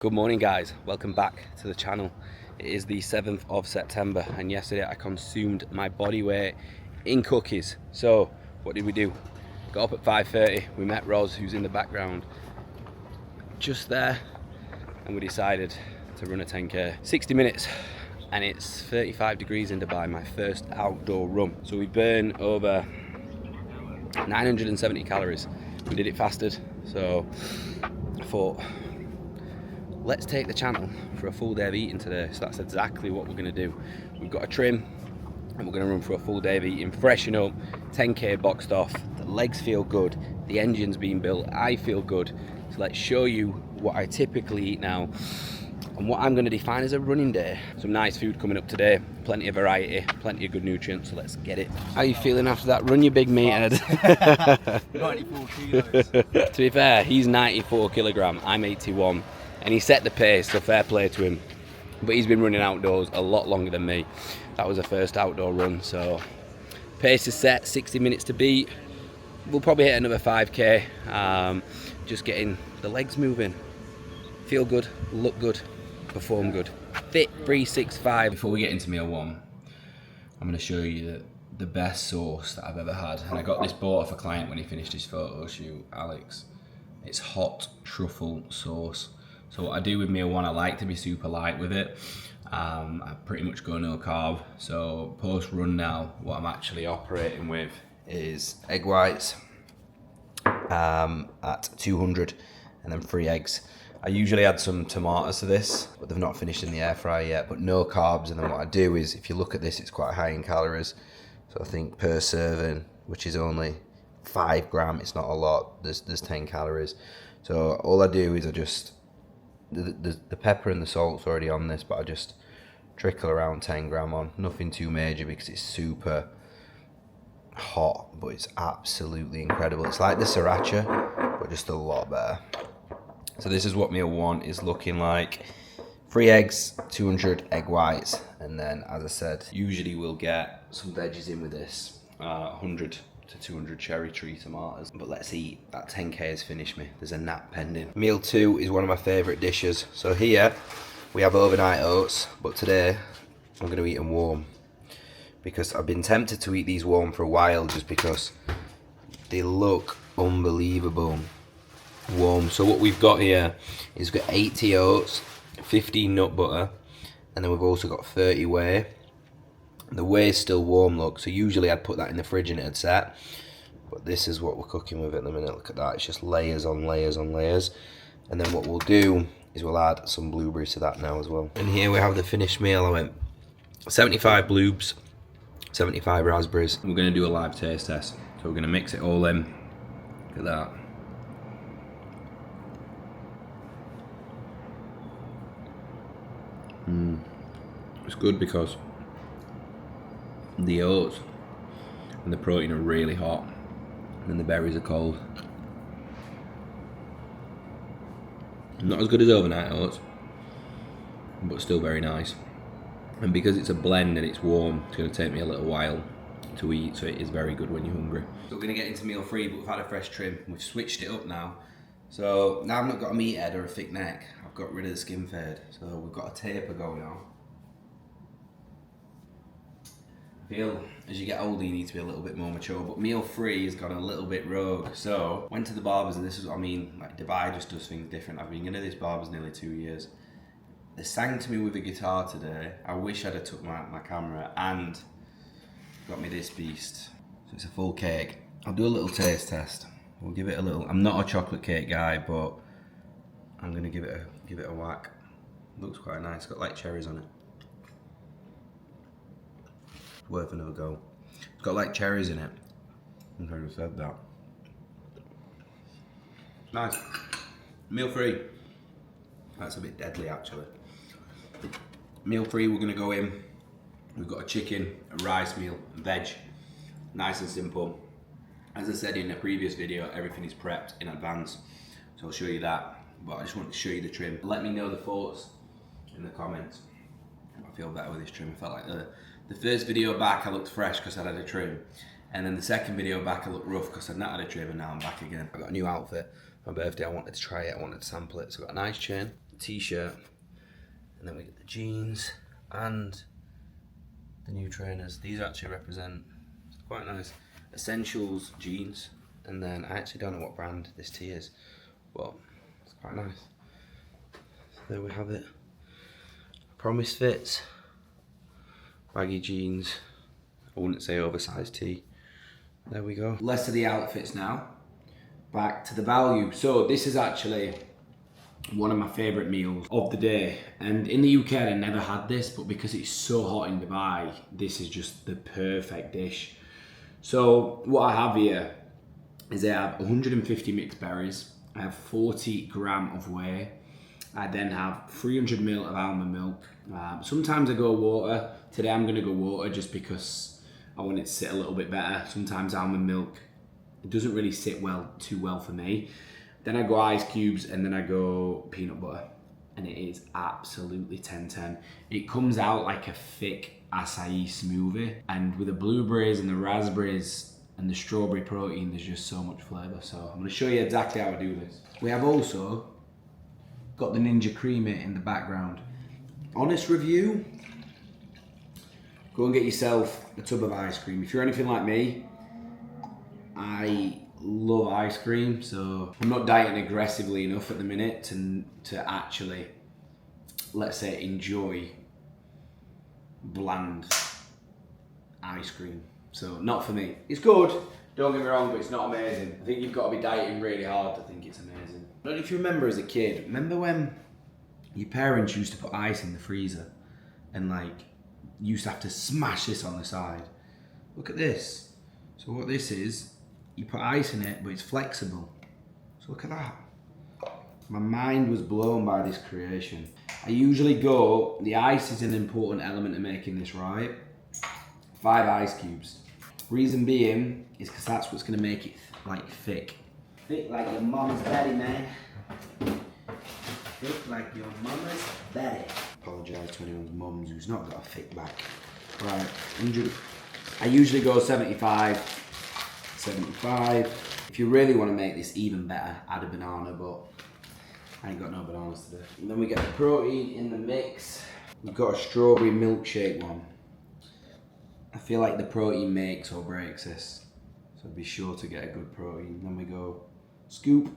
Good morning guys, welcome back to the channel. It is the 7th of September and yesterday I consumed my body weight in cookies. So what did we do? Got up at 5:30, we met Roz who's in the background just there and we decided to run a 10k. 60 minutes and it's 35 degrees in Dubai, my first outdoor run. So we burn over 970 calories. We did it fasted, so I thought let's take the channel for a full day of eating today. So that's exactly what we're going to do. We've got a trim and we're going to run for a full day of eating, freshen up, 10k boxed off, the legs feel good, the engine's been built, I feel good. So let's show you what I typically eat now and what I'm going to define as a running day. Some nice food coming up today, plenty of variety, plenty of good nutrients, so let's get it. How are you feeling after that run, you big meathead? 94 kilos. To be fair, he's 94 kilogram, I'm 81. And he set the pace, so fair play to him. But he's been running outdoors a lot longer than me. That was a first outdoor run, so pace is set, 60 minutes to beat. We'll probably hit another 5k. Just getting the legs moving. Feel good, look good, perform good. Fit 365. Before we get into meal one, I'm going to show you the best sauce that I've ever had. And I got this bought off a client when he finished his photo shoot, Alex. It's hot truffle sauce. So what I do with meal one, I like to be super light with it. I pretty much go no carb. So post run now, what I'm actually operating with is egg whites at 200 and then 3 eggs. I usually add some tomatoes to this, but they've not finished in the air fryer yet, but no carbs. And then what I do is, if you look at this, it's quite high in calories. So I think per serving, which is only 5 grams, it's not a lot, there's 10 calories. So all I do is I just, the pepper and the salt's already on this, but I just trickle around 10 gram on. Nothing too major because it's super hot, but it's absolutely incredible. It's like the sriracha, but just a lot better. So this is what meal one is looking like. 3 eggs, 200 egg whites, and then, as I said, usually we'll get some veggies in with this, 100 to 200 cherry tree tomatoes. But let's eat. That 10k has finished me. There's a nap pending. Meal two is one of my favourite dishes. So here we have overnight oats, but today I'm going to eat them warm because I've been tempted to eat these warm for a while just because they look unbelievable warm. So what we've got here is we've got 80 oats, 15 nut butter, and then we've also got 30 whey. The whey is still warm, look, so usually I'd put that in the fridge and it'd set, but this is what we're cooking with at the minute. Look at that, it's just layers on layers on layers. And then what we'll do is we'll add some blueberries to that now as well. And here we have the finished meal. I went 75 blues, 75 raspberries. We're going to do a live taste test, so we're going to mix it all in. Look at that. It's good because the oats and the protein are really hot and the berries are cold. Not as good as overnight oats, but still very nice. And because it's a blend and it's warm, it's going to take me a little while to eat, so it is very good when you're hungry. So we're going to get into meal 3, but we've had a fresh trim. We've switched it up now. So now I've not got a meathead or a thick neck. I've got rid of the skin fade. So we've got a taper going on. I feel as you get older you need to be a little bit more mature, but meal 3 has gone a little bit rogue. So went to the barbers, and this is what I mean, like Dubai just does things different. I've been going to this barber's nearly 2 years. They sang to me with a guitar today. I wish I'd have took my camera, and got me this beast. So it's a full cake. I'll do a little taste test. We'll give it a little. I'm not a chocolate cake guy, but I'm gonna give it a whack. Looks quite nice. Got like cherries on it. Worth another go. It's got like cherries in it. I'm trying to said that. Nice. Meal 3. That's a bit deadly actually. Meal 3, we're gonna go in. We've got a chicken, a rice meal, and veg. Nice and simple. As I said in a previous video, everything is prepped in advance. So I'll show you that. But I just wanted to show you the trim. Let me know the thoughts in the comments. I feel better with this trim. I felt like the first video back I looked fresh because I had a trim. And then the second video back I looked rough because I'd not had a trim, and now I'm back again. I got a new outfit. For my birthday, I wanted to try it, I wanted to sample it. So I got a nice chain. t-shirt, and then we get the jeans and the new trainers. These actually represent, it's quite nice, Essentials jeans, and then I actually don't know what brand this tee is, but it's quite nice. So there we have it. Promise fits, baggy jeans, I wouldn't say oversized tee. There we go. Less of the outfits now, back to the value. So this is actually one of my favourite meals of the day, and in the UK I never had this, but because it's so hot in Dubai, this is just the perfect dish. So what I have here is I have 150 mixed berries, I have 40 gram of whey, I then have 300 ml of almond milk. Sometimes I go water. Today I'm going to go water just because I want it to sit a little bit better. Sometimes almond milk, it doesn't really sit too well for me. Then I go ice cubes, and then I go peanut butter, and it is absolutely 10-10. It comes out like a thick acai smoothie, and with the blueberries and the raspberries and the strawberry protein, there's just so much flavour. So I'm going to show you exactly how I do this. We have also got the Ninja Creamer in the background. Honest review, go and get yourself a tub of ice cream. If you're anything like me, I love ice cream, so I'm not dieting aggressively enough at the minute to actually, let's say, enjoy bland ice cream. So not for me. It's good, don't get me wrong, but it's not amazing. I think you've got to be dieting really hard to think it's amazing. I don't know if you remember as a kid, remember when your parents used to put ice in the freezer and like you used to have to smash this on the side? Look at this. So what this is, you put ice in it, but it's flexible. So look at that. My mind was blown by this creation. I usually go, the ice is an important element of making this right. 5 ice cubes. Reason being is because that's what's gonna make it like thick. Thick like your mama's belly, man. Thick like your mama's belly. Apologise to anyone's mums who's not got a thick back. Right, 100. I usually go 75. If you really want to make this even better, add a banana, but I ain't got no bananas today. And then we get the protein in the mix. We've got a strawberry milkshake one. I feel like the protein makes or breaks this, so be sure to get a good protein. Then we go scoop.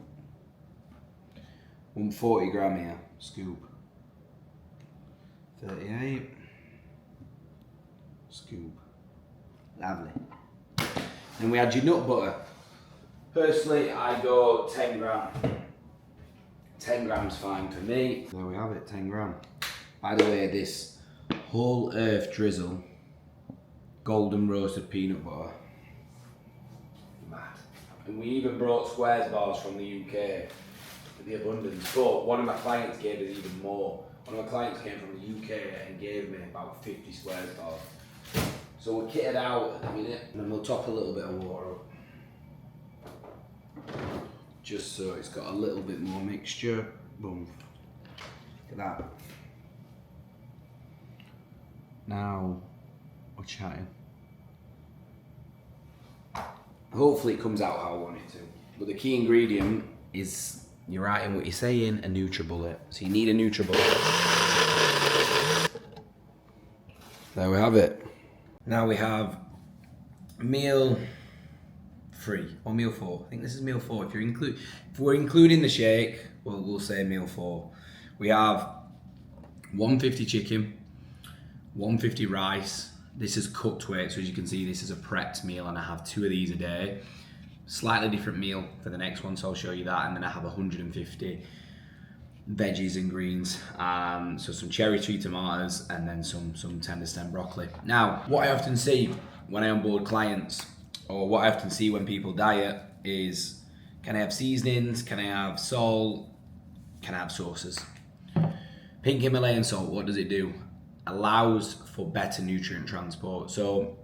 140 gram here, scoop. 38. Scoop. Lovely. Then we add your nut butter. Personally, I go 10 gram. 10 grams fine for me. There we have it, 10 gram. By the way, this whole earth drizzle, golden roasted peanut butter. Mad. And we even brought squares bars from the UK for the abundance. But one of my clients gave us even more. One of my clients came from the UK and gave me about 50 squares bars. So we're kitted out at the minute, and then we'll top a little bit of water up. Just so it's got a little bit more mixture. Boom. Look at that. Now, we're chatting. Hopefully it comes out how I want it to. But the key ingredient is, you're right in what you're saying, a NutriBullet. So you need a NutriBullet. There we have it. Now we have meal 3 or meal 4. I think this is meal 4. If we're including the shake, we'll say meal 4. We have 150 chicken, 150 rice. This is cooked weight, so as you can see, this is a prepped meal, and I have 2 of these a day. Slightly different meal for the next one, so I'll show you that. And then I have 150 veggies and greens, so some cherry tree tomatoes, and then some tender stem broccoli. Now, what I often see when I onboard clients, or what I often see when people diet, is can I have seasonings, can I have salt, can I have sauces? Pink Himalayan salt, what does it do? Allows for better nutrient transport. So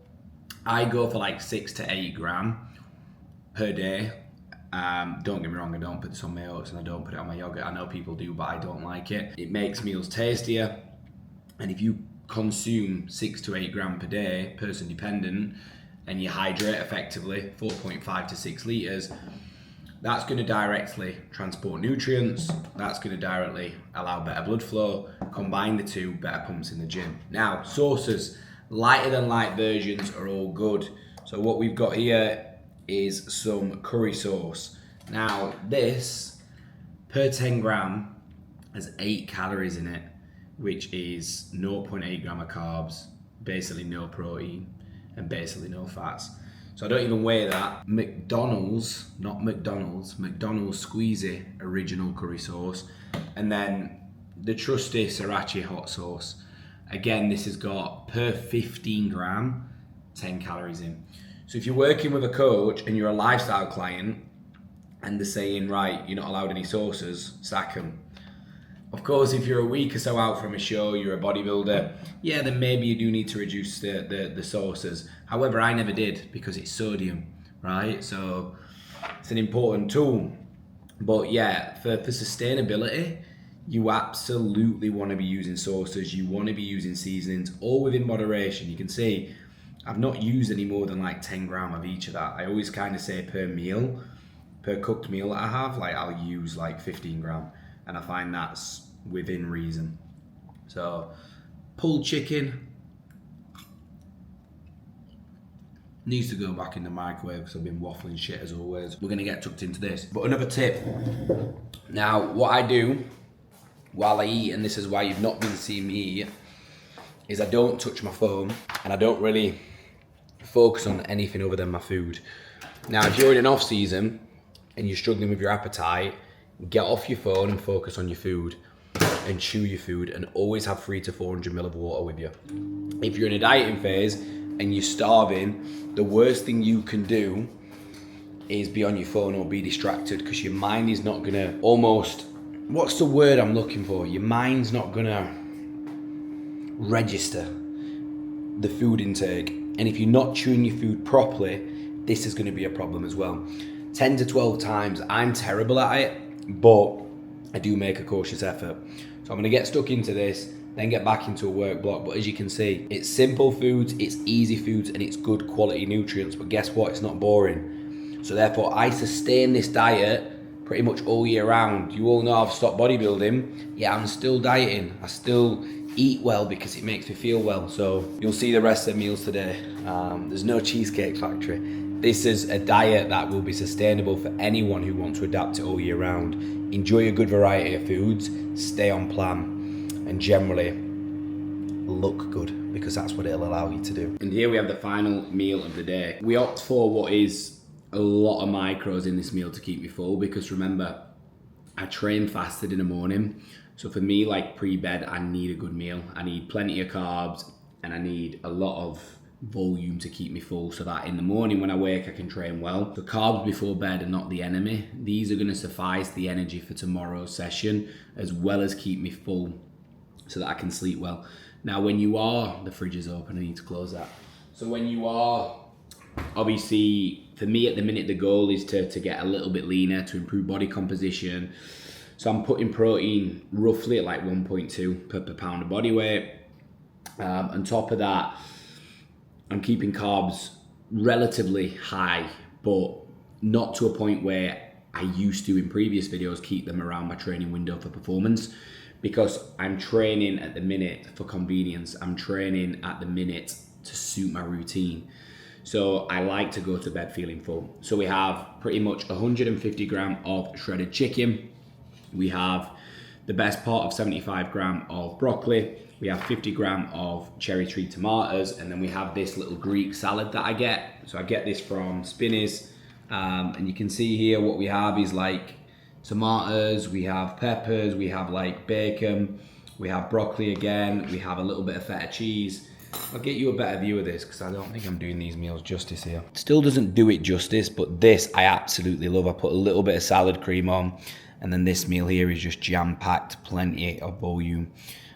I go for like 6 to 8 gram per day. Don't get me wrong, I don't put this on my oats and I don't put it on my yogurt. I know people do, but I don't like it. It makes meals tastier. And if you consume 6 to 8 gram per day, person dependent, and you hydrate effectively, 4.5 to 6 litres, That's going to directly transport nutrients. That's going to directly allow better blood flow. Combine the two, better pumps in the gym. Now, sauces, lighter than light versions are all good. So what we've got here is some curry sauce. Now, this per 10 gram has 8 calories in it, which is 0.8 gram of carbs, basically no protein, and basically no fats. So I don't even weigh that. McDonald's, not McDonald's, McDonald's Squeezy original curry sauce. And then the trusty Sriracha hot sauce. Again, this has got per 15 gram, 10 calories in. So if you're working with a coach and you're a lifestyle client and they're saying, right, you're not allowed any sauces, sack them. Of course, if you're a week or so out from a show, you're a bodybuilder, yeah, then maybe you do need to reduce the sauces. However, I never did because it's sodium, right? So it's an important tool. But yeah, for sustainability, you absolutely want to be using sauces. You want to be using seasonings, all within moderation. You can see I've not used any more than like 10 gram of each of that. I always kind of say per meal, per cooked meal that I have, like I'll use like 15 gram. And I find that's within reason. So, pulled chicken needs to go back in the microwave because I've been waffling shit as always. We're gonna get tucked into this. But another tip. Now, what I do while I eat, and this is why you've not been seeing me eat, is I don't touch my phone and I don't really focus on anything other than my food. Now, if you're in an off season and you're struggling with your appetite, get off your phone and focus on your food and chew your food, and always have 300 to 400 ml of water with you. If you're in a dieting phase and you're starving, the worst thing you can do is be on your phone or be distracted, because your mind is not gonna what's the word I'm looking for? Your mind's not gonna register the food intake. And if you're not chewing your food properly, this is gonna be a problem as well. 10 to 12 times, I'm terrible at it, but I do make a cautious effort. So I'm gonna get stuck into this, then get back into a work block. But as you can see, it's simple foods, it's easy foods, and it's good quality nutrients. But guess what? It's not boring. So therefore, I sustain this diet pretty much all year round. You all know I've stopped bodybuilding. Yeah, I'm still dieting. I still eat well because it makes me feel well. So you'll see the rest of the meals today. There's no Cheesecake Factory. This is a diet that will be sustainable for anyone who wants to adapt it all year round. Enjoy a good variety of foods, stay on plan, and generally look good, because that's what it'll allow you to do. And here we have the final meal of the day. We opt for what is a lot of macros in this meal to keep me full, because remember, I train fasted in the morning. So for me, like pre-bed, I need a good meal. I need plenty of carbs and I need a lot of volume to keep me full, so that in the morning when I wake I can train well. The carbs before bed are not the enemy. These are going to suffice the energy for tomorrow's session, as well as keep me full so that I can sleep well. Now when you are, the fridge is open, I need to close that. So when you are, obviously for me at the minute the goal is to get a little bit leaner, to improve body composition. So I'm putting protein roughly at like 1.2 per pound of body weight. On top of that, I'm keeping carbs relatively high, but not to a point where I used to in previous videos keep them around my training window for performance, because I'm training at the minute for convenience. I'm training at the minute to suit my routine. So I like to go to bed feeling full. So we have pretty much 150 gram of shredded chicken. We have the best part of 75 gram of broccoli. We have 50 gram of cherry tree tomatoes, and then we have this little Greek salad that I get. So I get this from Spinneys, and you can see here what we have is like tomatoes, we have peppers, we have like bacon, we have broccoli again, we have a little bit of feta cheese. I'll get you a better view of this because I don't think I'm doing these meals justice here. Still doesn't do it justice, but this I absolutely love. I put a little bit of salad cream on, and then this meal here is just jam-packed, plenty of volume.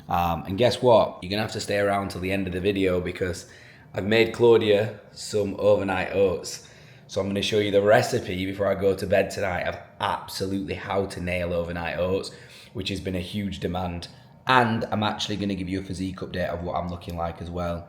And guess what? You're gonna have to stay around till the end of the video, because I've made Claudia some overnight oats. So I'm gonna show you the recipe before I go to bed tonight of absolutely how to nail overnight oats, which has been a huge demand. And I'm actually gonna give you a physique update of what I'm looking like as well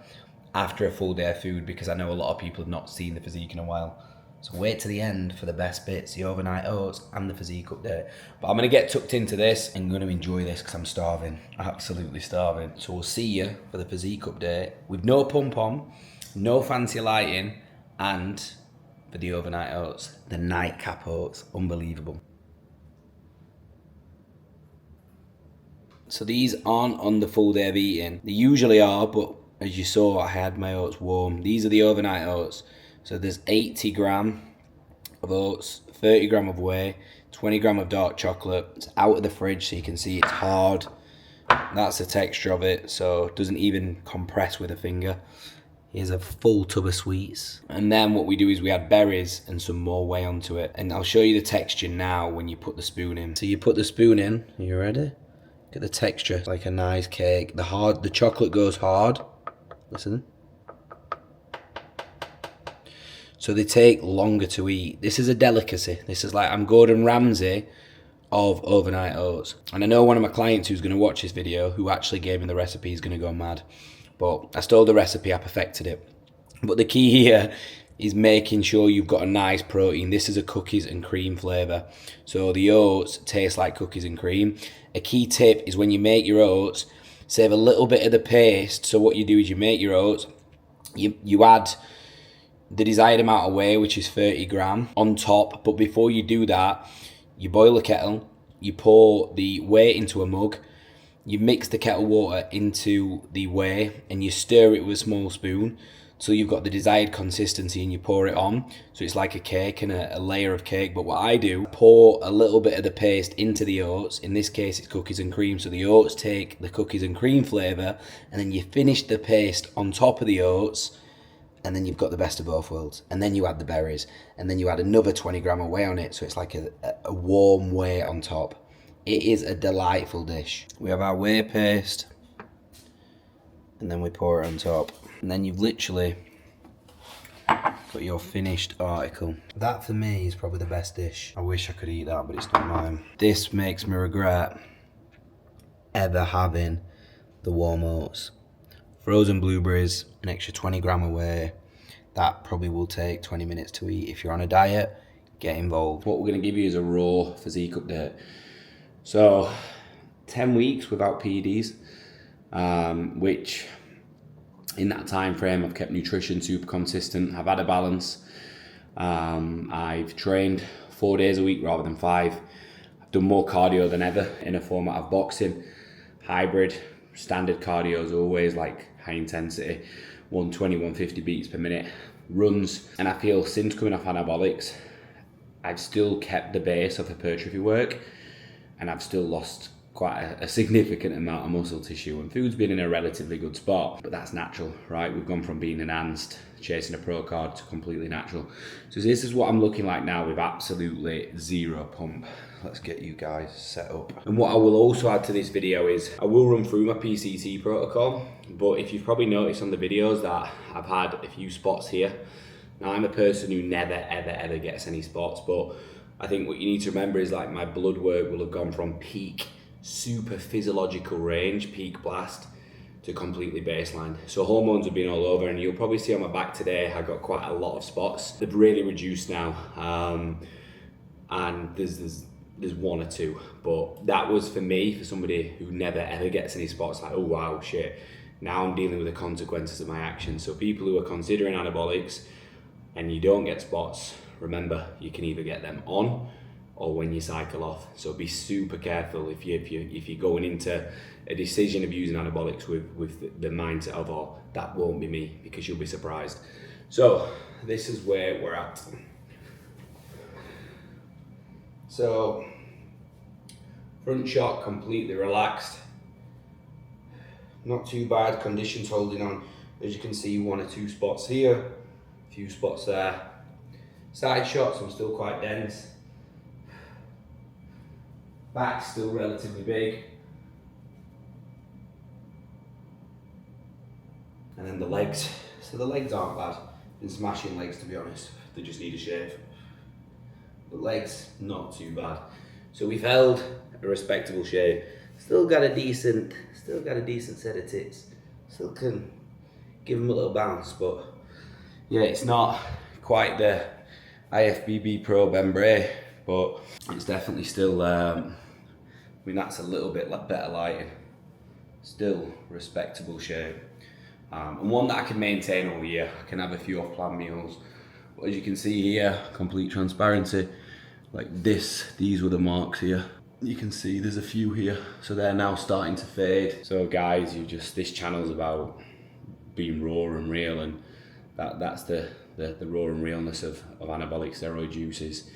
after a full day of food, because I know a lot of people have not seen the physique in a while. So wait to the end for the best bits, the overnight oats and the physique update. But I'm gonna get tucked into this and gonna enjoy this because I'm starving, absolutely starving. So we'll see you for the physique update with no pump on, no fancy lighting, and for the overnight oats, the nightcap oats, unbelievable. So these aren't on the full day of eating. They usually are, but as you saw, I had my oats warm. These are the overnight oats. So there's 80 gram of oats, 30 gram of whey, 20 gram of dark chocolate. It's out of the fridge so you can see it's hard. That's the texture of it, so it doesn't even compress with a finger. Here's a full tub of sweets. And then what we do is we add berries and some more whey onto it. And I'll show you the texture now when you put the spoon in. So you put the spoon in, are you ready? Look at the texture, it's like a nice cake. The chocolate goes hard. Listen. So they take longer to eat. This is a delicacy. This is like, I'm Gordon Ramsay of overnight oats. And I know one of my clients who's gonna watch this video, who actually gave me the recipe, is gonna go mad. But I stole the recipe, I perfected it. But the key here is making sure you've got a nice protein. This is a cookies and cream flavour. So the oats taste like cookies and cream. A key tip is when you make your oats, save a little bit of the paste. So what you do is you make your oats, you add the desired amount of whey, which is 30 gram, on top. But before you do that, you boil a kettle, you pour the whey into a mug, you mix the kettle water into the whey, and you stir it with a small spoon so you've got the desired consistency, and you pour it on. So it's like a cake and a layer of cake. But what I do, pour a little bit of the paste into the oats. In this case, it's cookies and cream. So the oats take the cookies and cream flavour, and then you finish the paste on top of the oats, and then you've got the best of both worlds. And then you add the berries, and then you add another 20 gram of whey on it. So it's like a warm whey on top. It is a delightful dish. We have our whey paste, and then we pour it on top. And then you've literally got your finished article. That for me is probably the best dish. I wish I could eat that, but it's not mine. This makes me regret ever having the warm oats. Frozen blueberries, an extra 20 gram of whey. That probably will take 20 minutes to eat. If you're on a diet, get involved. What we're gonna give you is a raw physique update. So 10 weeks without PEDs, which in that time frame I've kept nutrition super consistent. I've had a balance. I've trained 4 days a week rather than 5. I've done more cardio than ever in a format of boxing, hybrid, standard cardio as always, like high intensity, 120, 150 beats per minute, runs. And I feel since coming off anabolics, I've still kept the base of hypertrophy work, and I've still lost quite a significant amount of muscle tissue, and food's been in a relatively good spot, but that's natural, right? We've gone from being enhanced, chasing a pro card, to completely natural. So this is what I'm looking like now with absolutely zero pump. Let's get you guys set up. And what I will also add to this video is I will run through my PCT protocol, but if you've probably noticed on the videos that I've had a few spots here. Now I'm a person who never ever gets any spots, but I think what you need to remember is like my blood work will have gone from peak super physiological range, peak blast, to completely baseline. So hormones have been all over, and you'll probably see on my back today I got quite a lot of spots. They've really reduced now, and there's one or two, but that was for me, for somebody who never ever gets any spots, like, oh wow, shit, now I'm dealing with the consequences of my actions. So people who are considering anabolics and you don't get spots, remember, you can either get them on or when you cycle off. So be super careful if you're going into a decision of using anabolics with the mindset of, oh, that won't be me, because you'll be surprised. So this is where we're at. So front shot completely relaxed, not too bad, conditions holding on. As you can see, 1 or 2 spots here, a few spots there. Side shots, I'm still quite dense. Back still relatively big. And then the legs. So the legs aren't bad. Been smashing legs, to be honest. They just need a shave. The legs, not too bad. So we've held a respectable shave. Still got a decent set of tits. Still can give them a little bounce, but yeah, it's not quite the IFBB Pro Bray, but it's definitely still, I mean, that's a little bit better lighting. Still respectable shape. And one that I can maintain all year. I can have a few off-plan meals. But as you can see here, complete transparency. Like this, these were the marks here. You can see there's a few here. So they're now starting to fade. So guys, this channel's about being raw and real, and that's the raw and realness of anabolic steroid juices.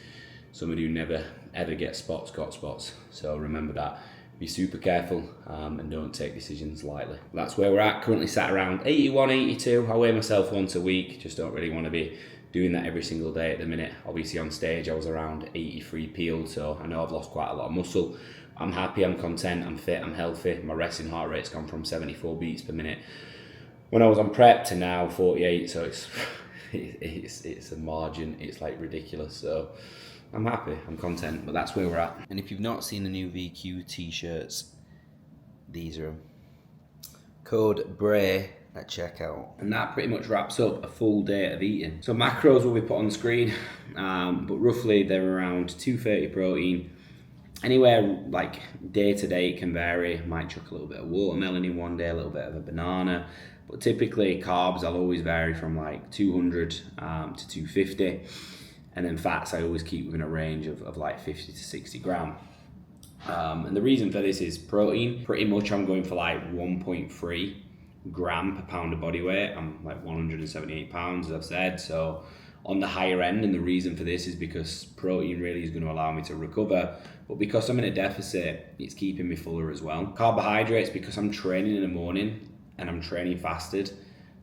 Somebody who never ever gets spots got spots. So remember that. Be super careful and don't take decisions lightly. That's where we're at. Currently sat around 81, 82. I weigh myself once a week. Just don't really want to be doing that every single day at the minute. Obviously on stage I was around 83 peeled, so I know I've lost quite a lot of muscle. I'm happy, I'm content, I'm fit, I'm healthy. My resting heart rate's gone from 74 beats per minute when I was on prep to now 48, so it's a margin. It's like ridiculous. So I'm happy, I'm content, but that's where we're at. And if you've not seen the new VQ t-shirts, these are them. Code Bray at checkout. And that pretty much wraps up a full day of eating. So macros will be put on the screen, but roughly they're around 230 protein. Anywhere like day to day it can vary. Might chuck a little bit of watermelon in one day, a little bit of a banana. But typically carbs I'll always vary from like 200 to 250. And then fats I always keep within a range of like 50 to 60 gram. And the reason for this is protein. Pretty much I'm going for like 1.3 gram per pound of body weight. I'm like 178 pounds, as I've said. So on the higher end, and the reason for this is because protein really is going to allow me to recover. But because I'm in a deficit, it's keeping me fuller as well. Carbohydrates, because I'm training in the morning and I'm training fasted,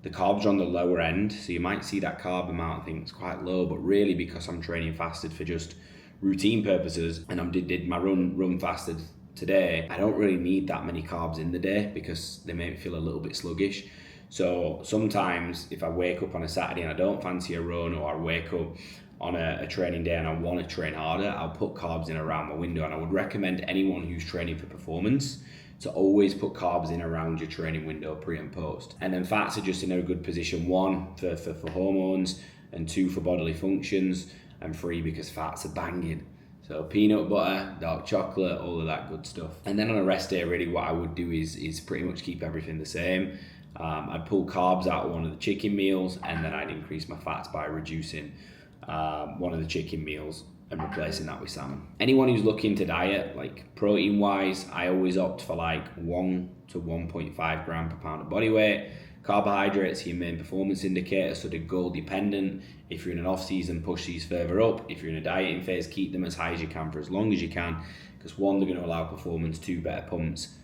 the carbs are on the lower end, so you might see that carb amount, I think it's quite low, but really because I'm training fasted for just routine purposes, and I did my run fasted today, I don't really need that many carbs in the day because they make me feel a little bit sluggish. So sometimes if I wake up on a Saturday and I don't fancy a run, or I wake up on a training day and I want to train harder, I'll put carbs in around my window. And I would recommend anyone who's training for performance to always put carbs in around your training window, pre and post. And then fats are just in a good position, 1 for hormones, and 2 for bodily functions, and 3 because fats are banging. So peanut butter, dark chocolate, all of that good stuff. And then on a rest day, really what I would do is pretty much keep everything the same. I'd pull carbs out of one of the chicken meals, and then I'd increase my fats by reducing one of the chicken meals and replacing that with salmon. Anyone who's looking to diet, like protein wise, I always opt for like 1 to 1.5 gram per pound of body weight. Carbohydrates are your main performance indicator, so they're goal dependent. If you're in an off season, push these further up. If you're in a dieting phase, keep them as high as you can for as long as you can, because 1, they're going to allow performance, 2, better pumps,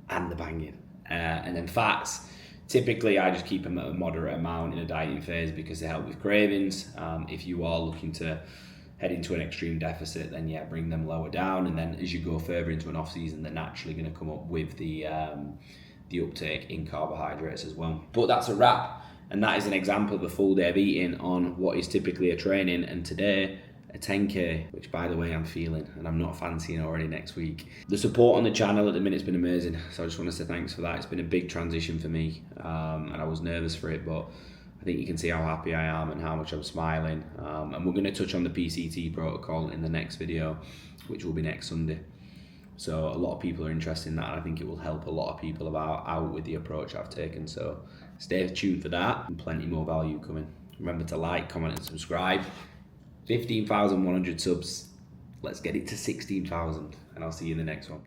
and the banging. And then fats, typically I just keep them at a moderate amount in a dieting phase because they help with cravings. If you are looking to head into an extreme deficit, then yeah, bring them lower down. And then as you go further into an off season, they're naturally going to come up with the uptake in carbohydrates as well. But that's a wrap, and that is an example of a full day of eating on what is typically a training, and today a 10k, which by the way I'm feeling, and I'm not fancying already next week. The support on the channel at the minute's been amazing, so I just want to say thanks for that. It's been a big transition for me, and I was nervous for it, but I think you can see how happy I am and how much I'm smiling. And we're going to touch on the PCT protocol in the next video, which will be next Sunday. So a lot of people are interested in that, and I think it will help a lot of people out with the approach I've taken. So stay tuned for that, and plenty more value coming. Remember to like, comment, and subscribe. 15,100 subs. Let's get it to 16,000, and I'll see you in the next one.